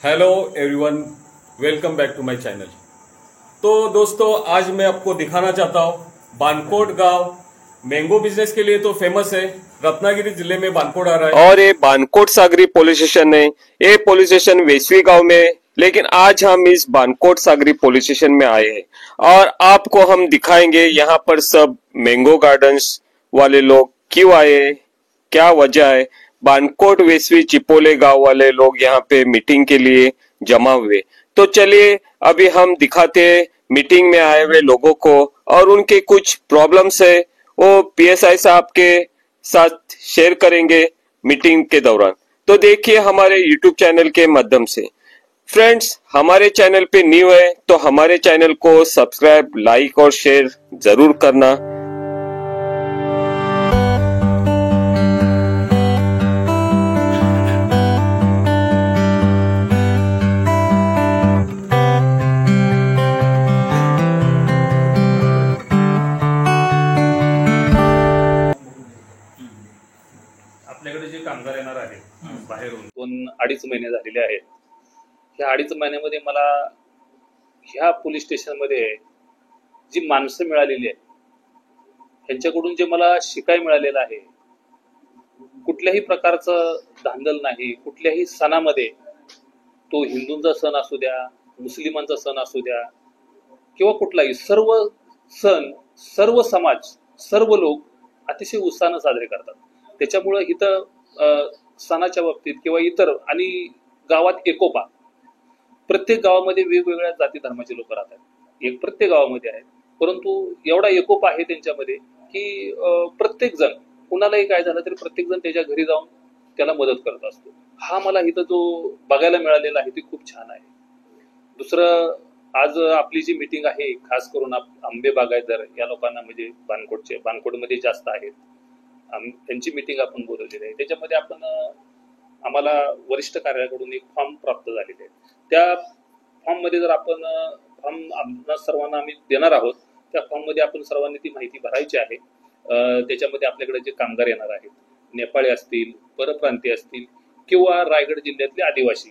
Hello everyone, welcome back to my channel. तो दोस्तों, आज मैं आपको दिखाना चाहता हूँ बानकोट गांव मैंगो बिजनेस के लिए तो फेमस है। रत्नागिरी जिले में बानकोट आ रहा है और ये बानकोट सागरी पुलिस स्टेशन है। ये पुलिस स्टेशन वेसवी गांव में है, लेकिन आज हम इस बानकोट सागरी पुलिस स्टेशन में आए हैं और आपको हम दिखाएंगे यहाँ पर सब मैंगो गार्डन्स वाले लोग क्यों आए, क्या वजह है। बानकोट वेसवी चिपोले गांव वाले लोग यहाँ पे मीटिंग के लिए जमा हुए। तो चलिए अभी हम दिखाते हैं मीटिंग में आए हुए लोगों को और उनके कुछ प्रॉब्लम्स है वो पीएसआई साहब के साथ शेयर करेंगे मीटिंग के दौरान। तो देखिए हमारे यूट्यूब चैनल के माध्यम से। फ्रेंड्स, हमारे चैनल पे न्यू है तो हमारे चैनल को सब्सक्राइब, लाइक और शेयर जरूर करना। आपल्याकडे जे कामगार येणार आहेत बाहेरून 2-2.5 महिने झालेले आहेत। ह्या 2.5 महिन्यामध्ये मला ह्या पोलीस स्टेशनमध्ये जी माणसं मिळालेली आहेत त्यांच्याकडून जे मला शिकाय मिळालेलं आहे, कुठल्याही प्रकारचं धांदल नाही। कुठल्याही सणामध्ये, तो हिंदूंचा सण असू द्या, मुस्लिमांचा सण असू द्या किंवा कुठलाही, सर्व सण, सर्व समाज, सर्व लोक अतिशय उत्साहाने साजरे करतात। त्याच्यामुळे इथं सणाच्या बाबतीत किंवा इतर आणि गावात एकोपा, प्रत्येक गावामध्ये वेगवेगळ्या जाती धर्माचे लोक राहतात, एक प्रत्येक गावामध्ये आहेत, परंतु एवढा एकोपा आहे त्यांच्यामध्ये की प्रत्येक जण, कुणालाही काय झालं तरी प्रत्येक जण त्याच्या घरी जाऊन त्याला मदत करत असतो। हा मला इथं जो बघायला मिळालेला आहे ती खूप छान आहे। दुसरं, आज आपली जी मीटिंग आहे खास करून आंबे बागायतदार या लोकांना, म्हणजे बानकोटमध्ये जास्त आहेत, त्यांची मीटिंग आपण बोलवलेली आहे। त्याच्यामध्ये आम्हाला वरिष्ठ कार्यालयाकडून एक फॉर्म प्राप्त झालेले आहे। त्या फॉर्म मध्ये जर आपण आम्हाला सर्वांना आम्ही देणार आहोत, त्या फॉर्म मध्ये आपण सर्वांनी ती माहिती भरायची आहे। त्याच्यामध्ये आपल्याकडे जे कामगार येणार आहेत, नेपाळी असतील, परप्रांतीय असतील किंवा रायगड जिल्ह्यातले आदिवासी,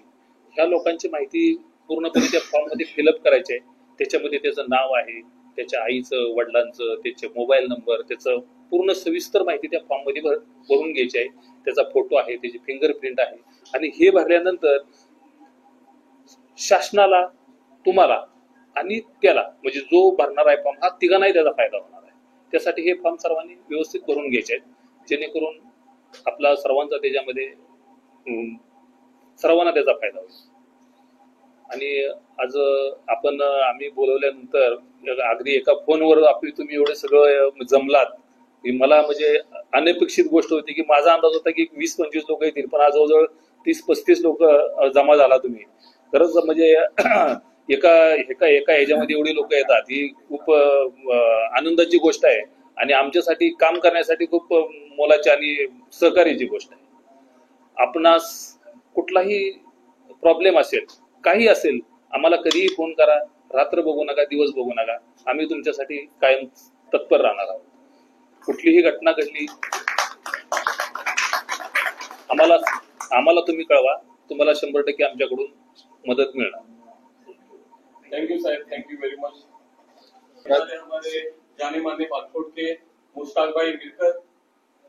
ह्या लोकांची माहिती पूर्णपणे त्या फॉर्म मध्ये फिलअप करायची आहे। त्याच्यामध्ये त्याचं नाव आहे, त्याच्या आईचं, वडिलांचं, त्याचे मोबाईल नंबर, त्याचं पूर्ण सविस्तर माहिती त्या फॉर्म मध्ये भरून घ्यायची आहे। त्याचा फोटो आहे, त्याची फिंगरप्रिंट आहे आणि हे भरल्यानंतर शासनाला, तुम्हाला आणि त्याला, म्हणजे जो भरणार आहे फॉर्म, हा तिघांनाही त्याचा फायदा होणार आहे। त्यासाठी हे फॉर्म सर्वांनी व्यवस्थित भरून घ्यायचे आहेत, जेणेकरून आपला सर्वांचा त्याच्यामध्ये सर्वांना त्याचा फायदा होईल। आणि आज आम्ही बोलवल्यानंतर अगदी एका फोनवर तुम्ही एवढे सगळं जमलात, मला म्हणजे अनपेक्षित गोष्ट होती की माझा अंदाज होता की 20-25 लोक येतील, पण आज जवळजवळ 30-35 लोक जमा झाला तुम्ही। खरंच म्हणजे एका ह्याच्यामध्ये एवढी लोक येतात, ही खूप आनंदाची गोष्ट आहे आणि आमच्यासाठी काम करण्यासाठी खूप मोलाची आणि सहकार्याची गोष्ट आहे। आपणास कुठलाही प्रॉब्लेम असेल, काही असेल, आम्हाला कधीही फोन करा, रात्र बघू नका, दिवस बघू नका, आम्ही तुमच्यासाठी कायम तत्पर राहणार आहोत। कुठलीही घटना घडली आम्हाला तुम्ही कळवा, तुम्हाला 100% आमच्याकडून मदत मिळणार। थैंक यू साहब, थैंक यू वेरी मच। हमारे जाने माने बानकोट के मुश्ताक भाई मिलकर,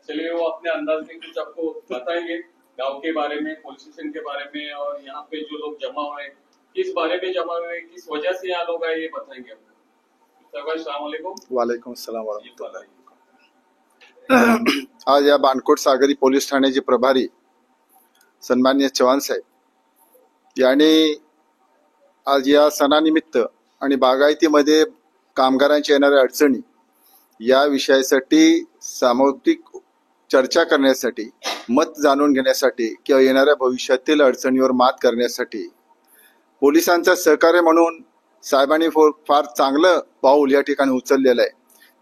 चलिए वो अपने अंदाज में कुछ आपको बताएंगे गांव के बारे में, पुलिस स्टेशन के बारे में, और यहाँ पे जो लोग जमा हुए किस बारे में जमा हुए, किस वजह से यहाँ लोग आए, ये बताएंगे आपको। भाई अस्सलाम वालेकुम। वालेकुम अस्सलाम वरहमतुल्लाह। आज या बानकोट सागरी पोलीस ठाण्याचे प्रभारी सन्माननीय चव्हाण साहेब यांनी आज या सणानिमित्त आणि बागायतीमध्ये कामगारांच्या येणाऱ्या अडचणी या विषयासाठी सामूहिक चर्चा करण्यासाठी, मत जाणून घेण्यासाठी किंवा येणाऱ्या भविष्यातील अडचणीवर मात करण्यासाठी पोलिसांचा सहकार्य म्हणून साहेबांनी फार चांगलं पाऊल या ठिकाणी उचललेलं आहे।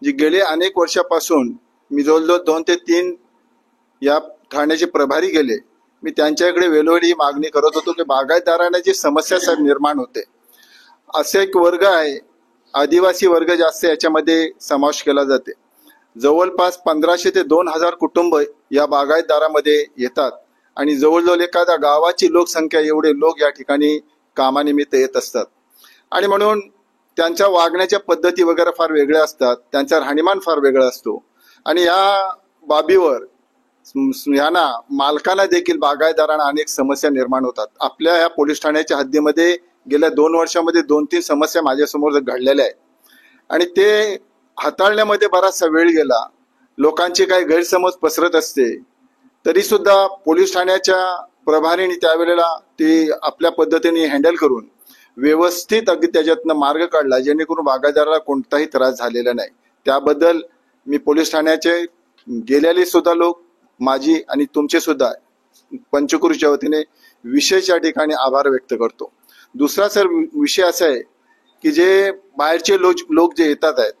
जी गेले अनेक वर्षापासून मी जवळजवळ 2 ते 3 या ठाण्याचे प्रभारी गेले, मी त्यांच्याकडे वेळोवेळी मागणी करत होतो की बागायतदारांना जी समस्या साहेब निर्माण होते, असे एक वर्ग आहे, आदिवासी वर्ग जास्त याच्यामध्ये समावेश केला जाते। जवळपास 1500 ते 2000 कुटुंब या बागायतदारामध्ये येतात आणि जवळजवळ एखाद्या गावाची लोकसंख्या एवढे लोक या ठिकाणी कामानिमित्त येत असतात आणि म्हणून त्यांच्या वागण्याच्या पद्धती वगैरे फार वेगळ्या असतात, त्यांचा राहणीमान फार वेगळा असतो आणि या बाबीवर यांना मालकांना देखील बागायतदारांना अनेक समस्या निर्माण होतात. आपल्या या पोलीस ठाण्याच्या हद्दीमध्ये गेल्या 2 वर्षामध्ये 2-3 समस्या माझ्यासमोर घडलेल्या आहेत आणि ते हाताळण्यामध्ये बराचसा वेळ गेला. लोकांचे काही गैरसमज पसरत असते तरी सुद्धा पोलीस ठाण्याच्या प्रभारीने त्यावेळेला ते आपल्या पद्धतीने हँडल करून व्यवस्थित अगदी त्याच्यातनं मार्ग काढला, जेणेकरून बागायतदाराला कोणताही त्रास झालेला नाही. त्याबद्दल मी पोलीस ठाण्याचे गेलेले सुद्धा लोक, माझी आणि तुमचे सुद्धा पंचक्रोशीच्या वतीने विशेष या ठिकाणी आभार व्यक्त करतो. दुसरा सर विषय असा आहे की जे बाहेरचे लोक जे येतात आहेत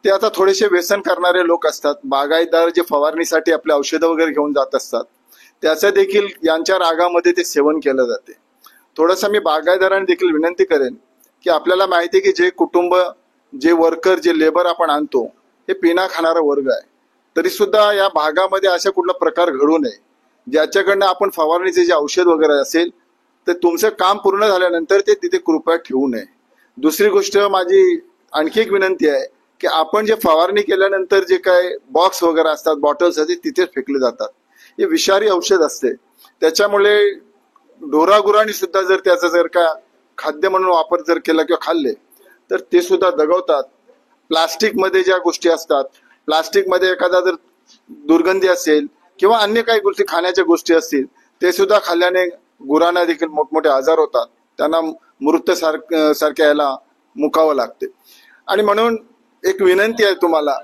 ते आता थोडेसे व्यसन करणारे लोक असतात. बागायतदार जे फवारणीसाठी आपले औषधं वगैरे घेऊन जात असतात त्याचं देखील यांच्या रागामध्ये ते सेवन केलं जाते. थोडंसं मी बागायतदारांनी देखील विनंती करेन की आपल्याला माहिती आहे की जे कुटुंब, जे वर्कर, जे लेबर आपण आणतो हे पिना खाणारा वर्ग आहे, तरी सुद्धा या भागामध्ये अशा कुठला प्रकार घडू नये ज्याच्याकडनं आपण फवारणीचे जे औषध वगैरे असेल तर तुमचं काम पूर्ण झाल्यानंतर ते तिथे कृपया ठेवू नये. दुसरी गोष्ट माझी आणखी एक विनंती आहे की आपण जे फवारणी केल्यानंतर जे काय बॉक्स वगैरे असतात, बॉटल्स असतात, तिथेच फेकले जातात. हे विषारी औषध असते, त्याच्यामुळे ढोरागुरांनी सुद्धा जर त्याचा जर का खाद्य म्हणून वापर जर केला किंवा खाल्ले तर ते सुद्धा दगावतात. प्लास्टिकमध्ये ज्या गोष्टी असतात, प्लास्टिकमध्ये एखादा जर दुर्गंधी असेल किंवा अन्य काही गोष्टी खाण्याच्या गोष्टी असतील ते सुद्धा खाल्ल्याने गुरांना देखील मोठमोठे आजार होतात, त्यांना मृत्यू सारख्या याला मुकावं लागते. आणि म्हणून एक विनंती आहे तुम्हाला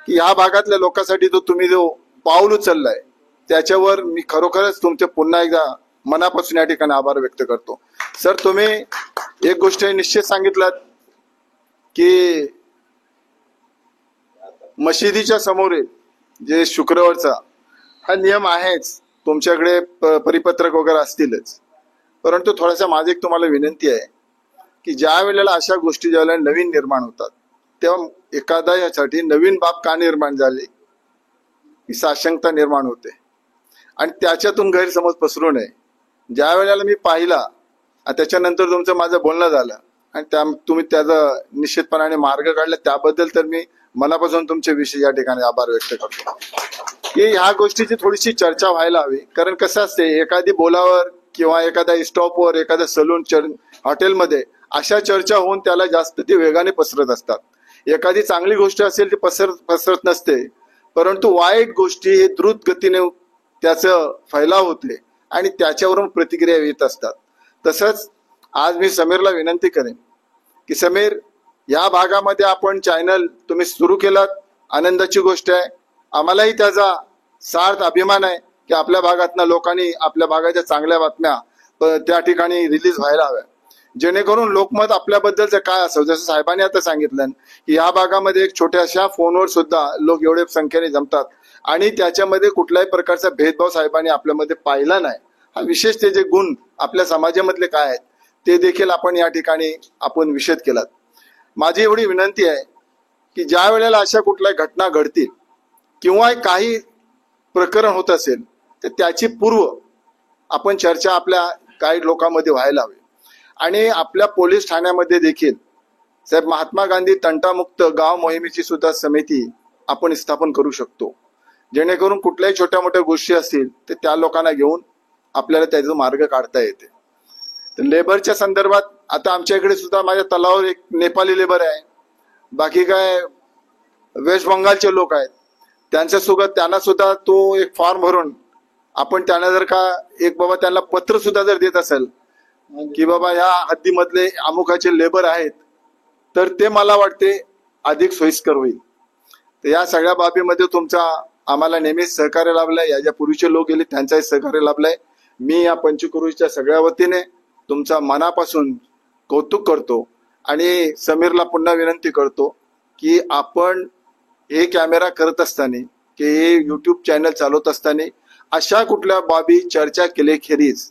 की या भागातल्या लोकांसाठी तुम्ही जो पाऊल उचललाय त्याच्यावर मी खरोखरच तुमचे पुन्हा एकदा मनापासून या ठिकाणी आभार व्यक्त करतो. सर, तुम्ही एक गोष्ट निश्चित सांगितलं की मशिदीच्या समोरील जे शुक्रवारचा हा नियम आहेच, तुमच्याकडे परिपत्रक वगैरे असतीलच, परंतु थोडासा माझी एक तुम्हाला विनंती आहे की ज्या वेळेला अशा गोष्टी ज्यावेळेला नवीन निर्माण होतात तेव्हा एखादा यासाठी नवीन बाब का निर्माण झाले ही साशंकता निर्माण होते आणि त्याच्यातून गैरसमज पसरू नये. ज्या वेळेला मी पाहिला त्याच्यानंतर तुमचं माझं बोलणं झालं आणि तुम्ही त्याचा निश्चितपणाने मार्ग काढला, त्याबद्दल तर मी मनापासून तुमचे विषय या ठिकाणी आभार व्यक्त करतो की ह्या गोष्टीची थोडीशी चर्चा व्हायला हवी. कारण कसं असते, एखादी बोलावर किंवा एखाद्या स्टॉपवर, एखाद्या सलून, हॉटेलमध्ये अशा चर्चा होऊन त्याला जास्त ते वेगाने पसरत असतात. एखादी चांगली गोष्ट असेल ती पसरत नसते, परंतु वाईट गोष्टी हे द्रुत गतीने त्याचं फैलाव होते आणि त्याच्यावरून प्रतिक्रिया येत असतात. तसंच आज मी समीरला विनंती करेन की समीर, या भागामध्ये आपण चॅनल तुम्ही सुरू केलात, आनंदाची गोष्ट आहे. आम्हालाही त्याचा सार्थ अभिमान आहे की आपल्या भागातल्या लोकांनी आपल्या भागाच्या चांगल्या बातम्या त्या ठिकाणी रिलीज व्हायला हव्या, जेणेकरून लोकमत आपल्याबद्दलचं काय असावं. जसं साहेबांनी आता सांगितलं की या भागामध्ये एक छोट्याशा फोनवर सुद्धा लोक एवढे संख्येने जमतात आणि त्याच्यामध्ये कुठल्याही प्रकारचा भेदभाव साहेबांनी आपल्यामध्ये पाहिला नाही. हा विशेष ते जे गुण आपल्या समाजामधले काय आहेत ते देखील आपण या ठिकाणी आपण विषद केलात. माझी एवढी विनंती आहे की ज्या वेळेला अशा कुठल्याही घटना घडतील किंवा काही प्रकरण होत असेल तर त्याची पूर्व आपण चर्चा आपल्या काही लोकांमध्ये व्हायला हवी. आणि आपल्या पोलीस ठाण्यामध्ये देखील साहेब महात्मा गांधी तंटामुक्त गाव मोहिमेची सुद्धा समिती आपण स्थापन करू शकतो, जेणेकरून कुठल्याही छोट्या मोठ्या गोष्टी असतील तर त्या लोकांना घेऊन आपल्याला त्याचा मार्ग काढता येते. तर लेबरच्या संदर्भात आता आमच्या इकडे सुद्धा माझ्या तलावावर एक नेपाळी लेबर आहे, बाकी काय वेस्ट बंगालचे लोक आहेत, त्यांना सुद्धा तो एक फॉर्म भरून आपण त्यांना जर का एक बाबा त्यांना पत्र सुद्धा जर देत असेल की बाबा या हद्दीमधले अमुकाचे लेबर आहेत तर ते मला वाटते अधिक सोयीस्कर होईल. तर या सगळ्या बाबीमध्ये तुमचा आम्हाला नेहमीच सहकार्य लाभलंय, याच्या पूर्वीचे लोक गेले त्यांचाही सहकार्य लाभलंय. मी या पंचक्रोशीच्या सगळ्या वतीने तुमचा मनापासून कौतुक करतो आणि समीरला पुन्हा विनंती करतो की आपण हे कॅमेरा करत असताना की हे युट्यूब चॅनल चालवत असताना अशा कुठल्या बाबी चर्चा केल्याखेरीज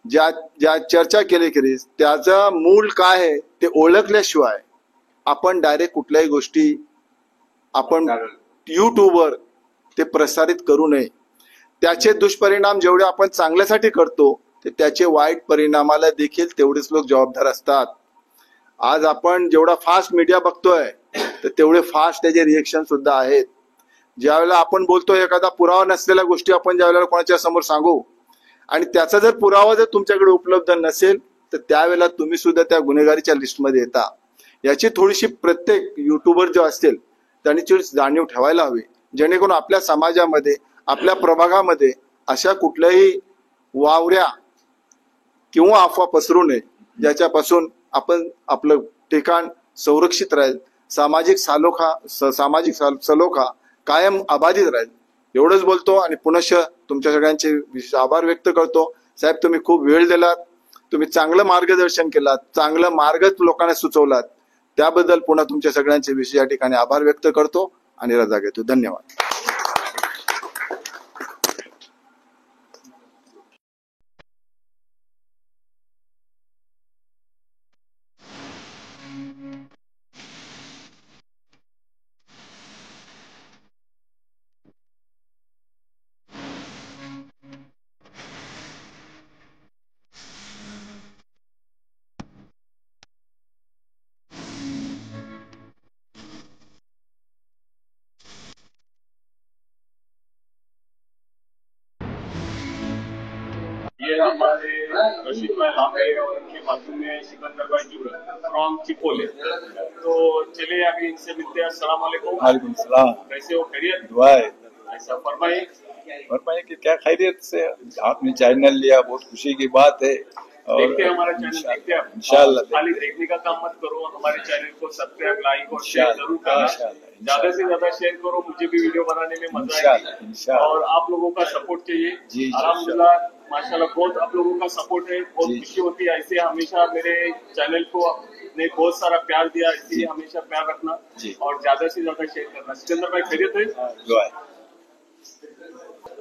ज्या चर्चा केल्याखेरीज त्याचा मूळ काय आहे ते ओळखल्याशिवाय आपण डायरेक्ट कुठल्याही गोष्टी आपण युट्यूबवर ते प्रसारित करू नये. त्याचे दुष्परिणाम जेवढे आपण चांगल्यासाठी करतो ते त्याचे वाईट परिणामाला देखील तेवढेच लोक जबाबदार असतात. आज आपण जेवढा फास्ट मीडिया बघतोय तर तेवढे फास्ट त्याचे रिएक्शन सुद्धा आहेत. ज्यावेळेला आपण बोलतोय एखादा पुरावा नसलेल्या गोष्टी आपण ज्यावेळेला कोणाच्या समोर सांगू आणि त्याचा जर पुरावा जर तुमच्याकडे उपलब्ध नसेल तर त्यावेळेला तुम्ही सुद्धा त्या गुन्हेगारीच्या लिस्टमध्ये येता. याची थोडीशी प्रत्येक युट्यूबर जे असतील त्यांनी जाणीव ठेवायला हवी, जेणेकरून आपल्या समाजामध्ये आपल्या प्रभागामध्ये अशा कुठल्याही वावऱ्या किंवा अफवा पसरू नये, ज्याच्यापासून आपण आपलं ठिकाण संरक्षित राहील, सामाजिक सलोखा कायम अबाधित राहील. एवढंच बोलतो आणि पुनश्च तुमच्या सगळ्यांचे आभार व्यक्त करतो. साहेब, तुम्ही खूप वेळ दिलात, तुम्ही चांगलं मार्गदर्शन केलात, चांगलं मार्ग लोकांना सुचवलात, त्याबद्दल पुन्हा तुमच्या सगळ्यांचे विषय या ठिकाणी आभार व्यक्त करतो आणि रजा घेतो. धन्यवाद. ये हमारे रशीद भाई लांबे और उनके बाजू में सिकंदर भाई जुड़ा फ्रॉम चिपोले. तो चलिए अभी इनसे मिलते हैं. अस्सलाम वालेकुम. वालेकुम सलाम. कैसे हो? खैरियत? दुआ है. ऐसा फरमाइए. फरमाइए कि क्या खैरियत से आपने चैनल लिया, बहुत खुशी की बात है. देखते हैं हमारा चैनल, देखते हैं. इंशाल्लाह. खाली देखने का काम मत करो, हमारे चैनल को सब्सक्राइब, लाइक और शेयर जरूर करना. ज्यादा से ज्यादा शेयर करो, मुझे भी वीडियो बनाने में मजा आएगी और आप लोगों का सपोर्ट चाहिए. अल्हम्दुलिल्लाह माशाल्लाह बहुत आप लोगों का सपोर्ट है, बहुत खुशी होती है. ऐसे हमेशा मेरे चैनल को ने बहुत सारा प्यार दिया, इसलिए हमेशा प्यार रखना और ज्यादा से ज्यादा शेयर करना. सिकंदर भाई खैरियत है?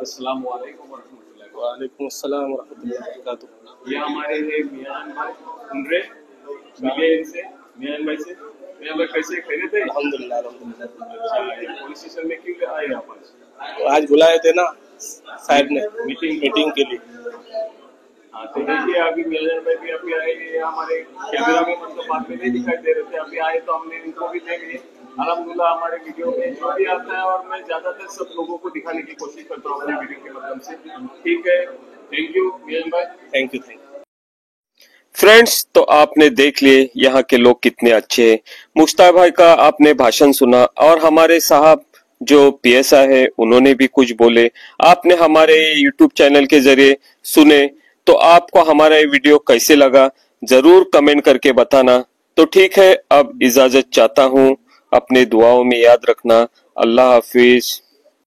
अस्सलाम वालेकुम वरहमतुल्लाहि. वालेकुम अस्सलाम वरहमतुल्लाहि वबरकातुहू. ये हमारे हैं मियान भाई उनरे, मिले इनसे मियान भाई से. मियान भाई कैसे? खैरियत है? अल्हम्दुलिल्लाह. अच्छा, ये पुलिस स्टेशन में क्यों आए आप आज? आज बुलाए थे ना साहब ने मीटिंग के लिए. हाँ, तो देखिए अभी मियान भाई भी अभी आए. ये हमारे कैमरा में मतलब बाद में नहीं दिखाई दे रहे थे, अभी आए तो हमने इनको भी देख लिए. अल्हम्दुलिल्लाह हमारे वीडियो में जो भी आता है और मैं ज्यादातर सब लोगों को दिखाने की कोशिश करता हूँ अपने वीडियो के माध्यम से. ठीक है, थैंक यू मियान भाई. Thank you. फ्रेंड्स, तो आपने देख लिए यहाँ के लोग कितने अच्छे हैं. मुश्ताक भाई का आपने भाषण सुना और हमारे साहब जो पीएसआई है उन्होंने भी कुछ बोले. आपने हमारे यूट्यूब चैनल के जरिए सुने, तो आपको हमारा ये वीडियो कैसे लगा जरूर कमेंट करके बताना. तो ठीक है, अब इजाजत चाहता हूँ. अपने दुआओं में याद रखना. अल्लाह हाफिज.